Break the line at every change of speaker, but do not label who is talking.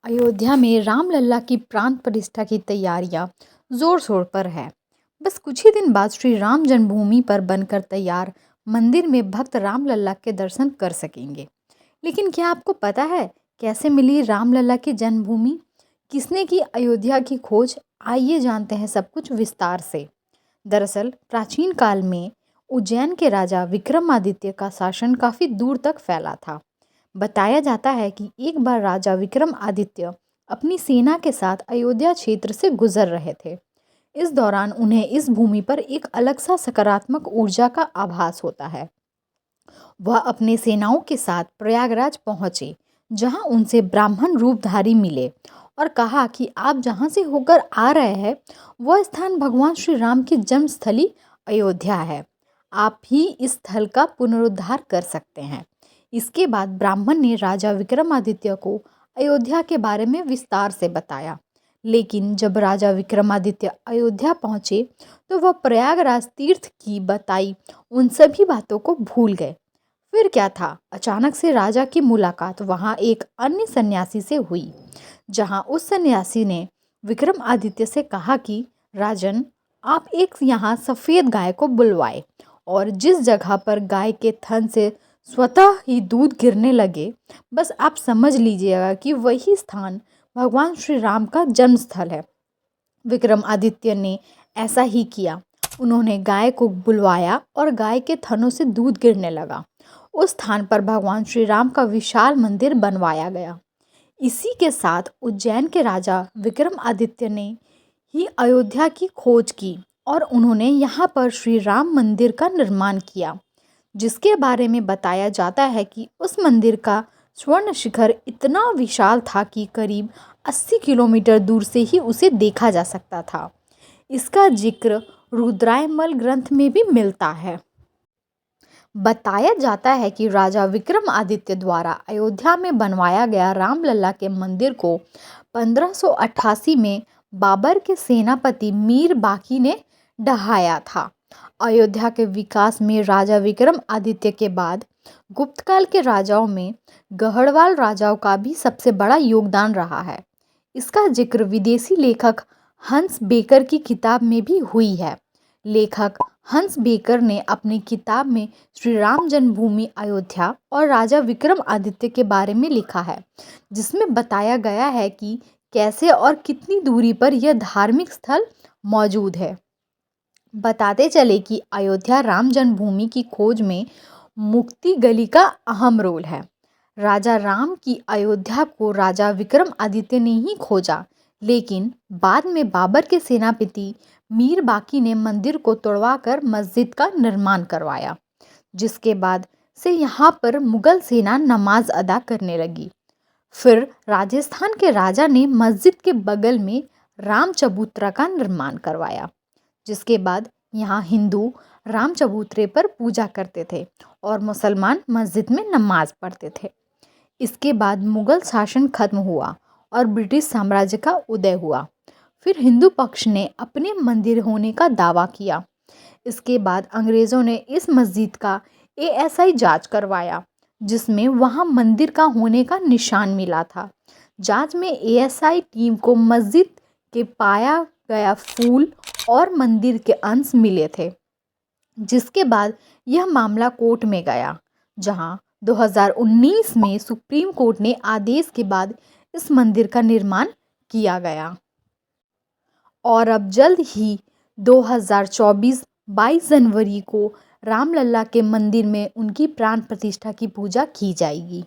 अयोध्या में रामलला की प्राण प्रतिष्ठा की तैयारियां जोर शोर पर है। बस कुछ ही दिन बाद श्री राम जन्मभूमि पर बनकर तैयार मंदिर में भक्त रामलला के दर्शन कर सकेंगे। लेकिन क्या आपको पता है कैसे मिली रामलला की जन्मभूमि? किसने की अयोध्या की खोज? आइए जानते हैं सब कुछ विस्तार से। दरअसल प्राचीन काल में उज्जैन के राजा विक्रमादित्य का शासन काफी दूर तक फैला था। बताया जाता है कि एक बार राजा विक्रमादित्य अपनी सेना के साथ अयोध्या क्षेत्र से गुजर रहे थे। इस दौरान उन्हें इस भूमि पर एक अलग सा सकारात्मक ऊर्जा का आभास होता है। वह अपने सेनाओं के साथ प्रयागराज पहुंचे, जहां उनसे ब्राह्मण रूपधारी मिले और कहा कि आप जहां से होकर आ रहे हैं वह स्थान भगवान श्री राम की जन्मस्थली अयोध्या है। आप ही इस स्थल का पुनरुद्धार कर सकते हैं। इसके बाद ब्राह्मण ने राजा विक्रमादित्य को अयोध्या के बारे में विस्तार से बताया। लेकिन जब राजा विक्रमादित्य अयोध्या पहुंचे तो वह प्रयागराज तीर्थ की बताई उन सभी बातों को भूल गए। फिर क्या था, अचानक से राजा की मुलाकात वहां एक अन्य सन्यासी से हुई, जहां उस सन्यासी ने विक्रमादित्य से कहा कि राजन, आप एक यहाँ सफ़ेद गाय को बुलवाए और जिस जगह पर गाय के थन से स्वतः ही दूध गिरने लगे, बस आप समझ लीजिएगा कि वही स्थान भगवान श्री राम का जन्म स्थल है। विक्रमादित्य ने ऐसा ही किया। उन्होंने गाय को बुलवाया और गाय के थनों से दूध गिरने लगा। उस स्थान पर भगवान श्री राम का विशाल मंदिर बनवाया गया। इसी के साथ उज्जैन के राजा विक्रमादित्य ने ही अयोध्या की खोज की और उन्होंने यहाँ पर श्री राम मंदिर का निर्माण किया, जिसके बारे में बताया जाता है कि उस मंदिर का स्वर्ण शिखर इतना विशाल था कि करीब 80 किलोमीटर दूर से ही उसे देखा जा सकता था। इसका जिक्र रुद्रायमल ग्रंथ में भी मिलता है। बताया जाता है कि राजा विक्रमादित्य द्वारा अयोध्या में बनवाया गया रामलला के मंदिर को 1588 में बाबर के सेनापति मीर बाकी ने ढहाया था। अयोध्या के विकास में राजा विक्रमादित्य के बाद गुप्तकाल के राजाओं में गढ़वाल राजाओं का भी सबसे बड़ा योगदान रहा है। इसका जिक्र विदेशी लेखक हंस बेकर की किताब में भी हुई है। लेखक हंस बेकर ने अपनी किताब में श्री राम जन्मभूमि अयोध्या और राजा विक्रमादित्य के बारे में लिखा है, जिसमें बताया गया है कि कैसे और कितनी दूरी पर यह धार्मिक स्थल मौजूद है। बताते चले कि अयोध्या राम जन्मभूमि की खोज में मुक्ति गली का अहम रोल है। राजा राम की अयोध्या को राजा विक्रमादित्य ने ही खोजा, लेकिन बाद में बाबर के सेनापति मीर बाकी ने मंदिर को तोड़वाकर मस्जिद का निर्माण करवाया, जिसके बाद से यहाँ पर मुगल सेना नमाज अदा करने लगी। फिर राजस्थान के राजा ने मस्जिद के बगल में राम चबूतरा का निर्माण करवाया, जिसके बाद यहाँ हिंदू राम चबूतरे पर पूजा करते थे और मुसलमान मस्जिद में नमाज पढ़ते थे। इसके बाद मुगल शासन खत्म हुआ और ब्रिटिश साम्राज्य का उदय हुआ। फिर हिंदू पक्ष ने अपने मंदिर होने का दावा किया। इसके बाद अंग्रेज़ों ने इस मस्जिद का एएसआई जांच करवाया, जिसमें वहां मंदिर का होने का निशान मिला था। जांच में एएसआई टीम को मस्जिद के पाया गया फूल और मंदिर के अंश मिले थे, जिसके बाद यह मामला कोर्ट में गया, जहां 2019 में सुप्रीम कोर्ट ने आदेश के बाद इस मंदिर का निर्माण किया गया। और अब जल्द ही 2024 22 जनवरी को रामलला के मंदिर में उनकी प्राण प्रतिष्ठा की पूजा की जाएगी।